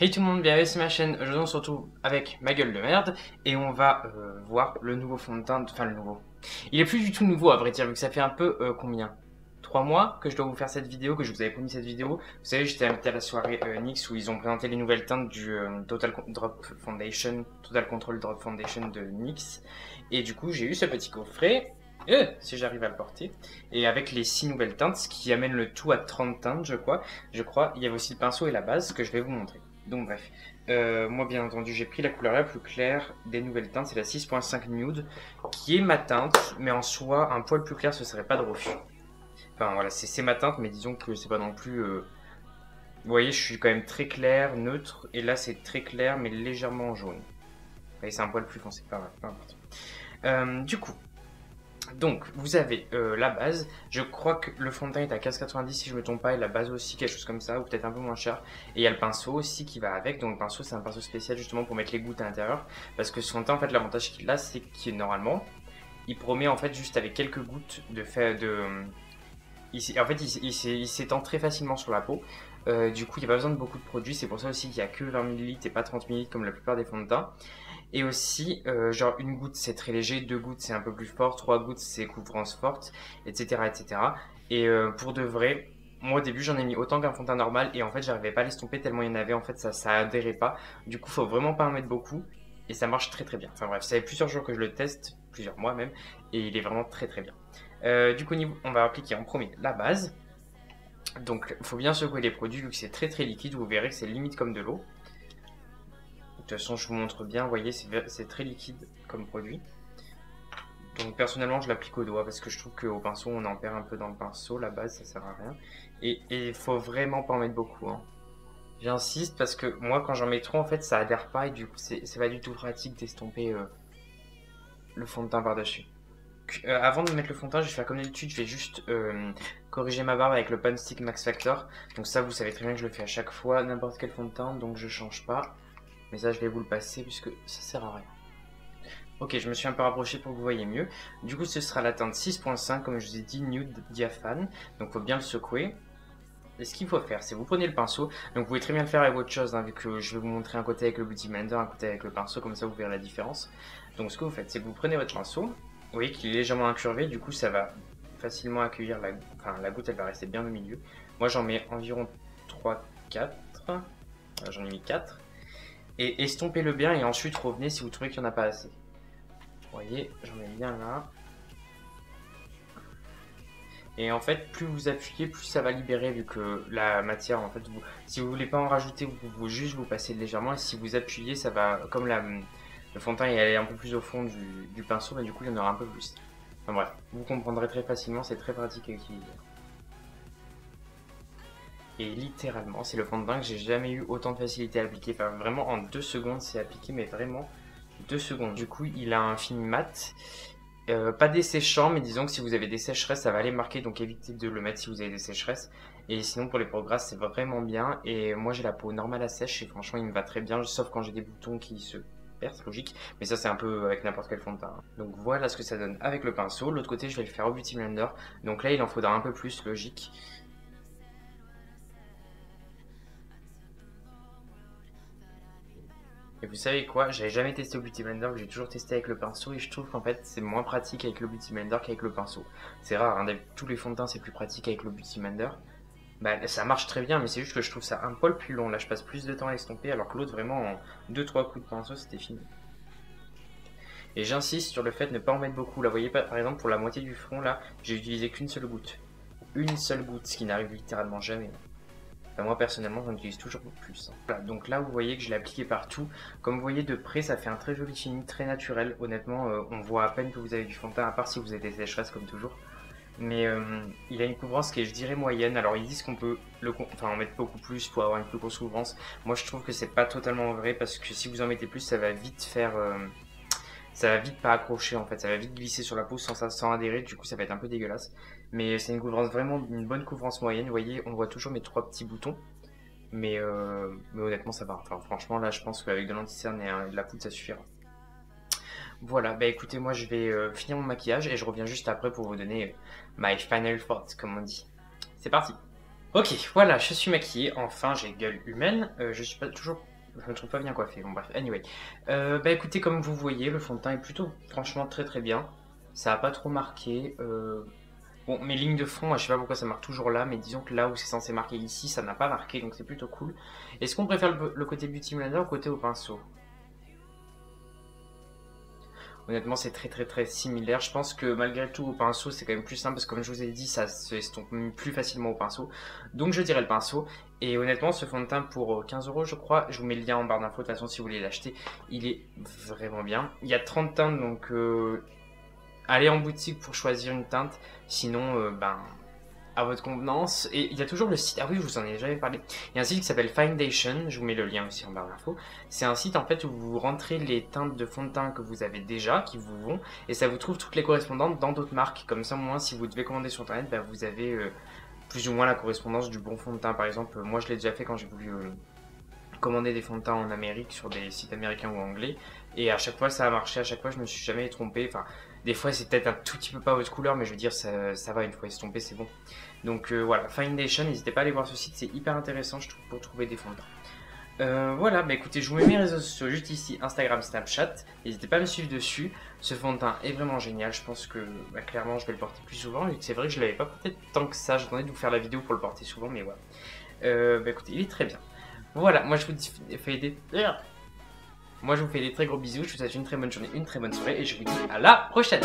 Hey tout le monde, bienvenue sur ma chaîne. Aujourd'hui on se retrouve avec ma gueule de merde et on va voir le nouveau fond de teint, enfin le nouveau. Il est plus du tout nouveau à vrai dire vu que ça fait un peu combien 3 mois que je dois vous faire cette vidéo, que je vous avais promis cette vidéo. Vous savez, j'étais invité à la soirée NYX où ils ont présenté les nouvelles teintes du Total Control Drop Foundation de NYX. Et du coup j'ai eu ce petit coffret, si j'arrive à le porter, et avec les 6 nouvelles teintes, ce qui amène le tout à 30 teintes je crois. Il y avait aussi le pinceau et la base que je vais vous montrer. Donc bref, moi bien entendu j'ai pris la couleur la plus claire des nouvelles teintes, c'est la 6.5 Nude, qui est ma teinte, mais en soi un poil plus clair ce serait pas de refus. Enfin voilà, c'est ma teinte, mais disons que c'est pas non plus... Vous voyez, je suis quand même très clair, neutre, et là c'est très clair mais légèrement jaune. Et c'est un poil plus foncé, pas grave, peu importe. Du coup, donc, vous avez la base. Je crois que le fond de teint est à 15,90 si je me trompe pas, et la base aussi, quelque chose comme ça, ou peut-être un peu moins cher. Et il y a le pinceau aussi qui va avec. Donc, le pinceau, c'est un pinceau spécial justement pour mettre les gouttes à l'intérieur. Parce que ce fond de teint, en fait, l'avantage qu'il a, c'est qu'il normalement, il promet en fait juste avec quelques gouttes de fait de. Il s'étend très facilement sur la peau. Du coup, il n'y a pas besoin de beaucoup de produits. C'est pour ça aussi qu'il n'y a que 20 ml et pas 30 ml comme la plupart des fonds de teint. Et aussi, genre une goutte c'est très léger, 2 gouttes c'est un peu plus fort, 3 gouttes c'est couvrance forte, etc. etc. Et pour de vrai, moi au début j'en ai mis autant qu'un fond de teint normal et en fait j'arrivais pas à l'estomper tellement il y en avait, en fait ça adhérait pas. Du coup faut vraiment pas en mettre beaucoup et ça marche très très bien. Enfin bref, ça fait plusieurs jours que je le teste, plusieurs mois même, et il est vraiment très très bien. Du coup on va appliquer en premier la base. Donc il faut bien secouer les produits vu que c'est très très liquide, vous verrez que c'est limite comme de l'eau. De toute façon, je vous montre bien, vous voyez, c'est très liquide comme produit. Donc personnellement, je l'applique au doigt parce que je trouve qu'au pinceau, on en perd un peu dans le pinceau. La base, ça sert à rien. Et il faut vraiment pas en mettre beaucoup, hein. J'insiste parce que moi, quand j'en mets trop, en fait, ça adhère pas et du coup, c'est pas du tout pratique d'estomper le fond de teint par-dessus. Avant de mettre le fond de teint, je vais faire comme d'habitude, je vais juste corriger ma barbe avec le Pan Stick Max Factor. Donc ça, vous savez très bien que je le fais à chaque fois, n'importe quel fond de teint, donc je change pas. Mais ça, je vais vous le passer puisque ça sert à rien. Ok, je me suis un peu rapproché pour que vous voyez mieux. Du coup, ce sera la teinte 6.5, comme je vous ai dit, nude diaphane. Donc, il faut bien le secouer. Et ce qu'il faut faire, c'est vous prenez le pinceau. Donc, vous pouvez très bien le faire avec autre chose, hein, vu que je vais vous montrer un côté avec le Beauty Blender, un côté avec le pinceau, comme ça vous verrez la différence. Donc, ce que vous faites, c'est que vous prenez votre pinceau. Vous voyez qu'il est légèrement incurvé, du coup, ça va facilement accueillir la... Enfin, la goutte, elle va rester bien au milieu. Moi, j'en mets environ 3-4. J'en ai mis 4. Et estompez-le bien et ensuite revenez si vous trouvez qu'il n'y en a pas assez. Vous voyez, j'en ai bien là. Et en fait, plus vous appuyez, plus ça va libérer vu que la matière, en fait, si vous voulez pas en rajouter, vous juste vous passez légèrement. Et si vous appuyez, ça va, comme le fond de teint est un peu plus au fond du pinceau, mais du coup, il y en aura un peu plus. Enfin bref, vous comprendrez très facilement, c'est très pratique à utiliser. Et littéralement, c'est le fond de teint que j'ai jamais eu autant de facilité à appliquer. Enfin, vraiment, en 2 secondes, c'est appliqué, mais vraiment 2 secondes. Du coup, il a un fini mat. Pas desséchant, mais disons que si vous avez des sécheresses, ça va aller marquer, donc évitez de le mettre si vous avez des sécheresses. Et sinon, pour les peaux grasses, c'est vraiment bien. Et moi, j'ai la peau normale à sèche et franchement, il me va très bien, sauf quand j'ai des boutons qui se percent, logique. Mais ça, c'est un peu avec n'importe quel fond de teint. Donc voilà ce que ça donne avec le pinceau. L'autre côté, je vais le faire au Beauty Blender. Donc là, il en faudra un peu plus, logique. Et vous savez quoi, j'avais jamais testé au Beauty Blender, j'ai toujours testé avec le pinceau et je trouve qu'en fait c'est moins pratique avec le Beauty Blender qu'avec le pinceau. C'est rare, hein, tous les fonds de teint c'est plus pratique avec le Beauty Blender. Bah ça marche très bien mais c'est juste que je trouve ça un poil plus long, là je passe plus de temps à estomper alors que l'autre vraiment en 2-3 coups de pinceau c'était fini. Et j'insiste sur le fait de ne pas en mettre beaucoup, là vous voyez par exemple pour la moitié du front là, j'ai utilisé qu'une seule goutte. Une seule goutte, ce qui n'arrive littéralement jamais. Enfin, moi personnellement j'en utilise toujours plus, hein. Voilà, donc là vous voyez que je l'ai appliqué partout. Comme vous voyez de près ça fait un très joli fini, très naturel. Honnêtement on voit à peine que vous avez du fond de teint, à part si vous avez des sécheresses comme toujours. Mais il a une couvrance qui est je dirais moyenne. Alors ils disent qu'on peut en mettre beaucoup plus pour avoir une plus grosse couvrance. Moi je trouve que c'est pas totalement vrai parce que si vous en mettez plus ça va vite faire... ça va vite pas accrocher en fait, ça va vite glisser sur la peau sans adhérer, du coup ça va être un peu dégueulasse. Mais c'est une couvrance vraiment, une bonne couvrance moyenne, vous voyez, on voit toujours mes 3 petits boutons. Mais honnêtement ça va, enfin franchement là je pense qu'avec de l'anti-cerne et de la poudre ça suffira. Voilà, bah écoutez moi je vais finir mon maquillage et je reviens juste après pour vous donner my final thoughts comme on dit. C'est parti. Ok, voilà, je suis maquillée. Enfin, j'ai gueule humaine. Je suis pas toujours. Je me trouve pas bien coiffée. Bon, bref, anyway. Bah écoutez, comme vous voyez, le fond de teint est plutôt, franchement, très très bien. Ça a pas trop marqué. Bon, mes lignes de fond, moi, je sais pas pourquoi ça marque toujours là, mais disons que là où c'est censé marquer ici, ça n'a pas marqué, donc c'est plutôt cool. Est-ce qu'on préfère le côté Beauty Blender ou le côté au pinceau? Honnêtement, c'est très très très similaire. Je pense que malgré tout, au pinceau, c'est quand même plus simple parce que comme je vous ai dit, ça se estompe plus facilement au pinceau. Donc je dirais le pinceau. Et honnêtement, ce fond de teint pour 15 euros, je crois, je vous mets le lien en barre d'infos de toute façon si vous voulez l'acheter. Il est vraiment bien. Il y a 30 teintes, donc allez en boutique pour choisir une teinte. Sinon, ben, à votre convenance. Et il y a toujours le site, ah oui, je vous en ai jamais parlé. Il y a un site qui s'appelle Findation, je vous mets le lien aussi en barre d'infos. C'est un site en fait où vous rentrez les teintes de fond de teint que vous avez déjà, qui vous vont, et ça vous trouve toutes les correspondantes dans d'autres marques. Comme ça, au moins, si vous devez commander sur internet, bah, vous avez plus ou moins la correspondance du bon fond de teint. Par exemple, moi je l'ai déjà fait quand j'ai voulu commander des fonds de teint en Amérique sur des sites américains ou anglais, et à chaque fois ça a marché, à chaque fois je me suis jamais trompé. Enfin, des fois c'est peut-être un tout petit peu pas votre couleur, mais je veux dire ça va, une fois estompé c'est bon. Donc voilà, Findation, n'hésitez pas à aller voir ce site, c'est hyper intéressant je trouve pour trouver des fonds de teint. Voilà, bah écoutez, je vous mets mes réseaux sociaux juste ici, Instagram, Snapchat, n'hésitez pas à me suivre dessus. Ce fond de teint est vraiment génial, je pense que bah, clairement je vais le porter plus souvent, et c'est vrai que je l'avais pas porté tant que ça, j'attendais de vous faire la vidéo pour le porter souvent, mais voilà. Bah écoutez, il est très bien. Voilà, moi je vous fais des très gros bisous, je vous souhaite une très bonne journée, une très bonne soirée et je vous dis à la prochaine.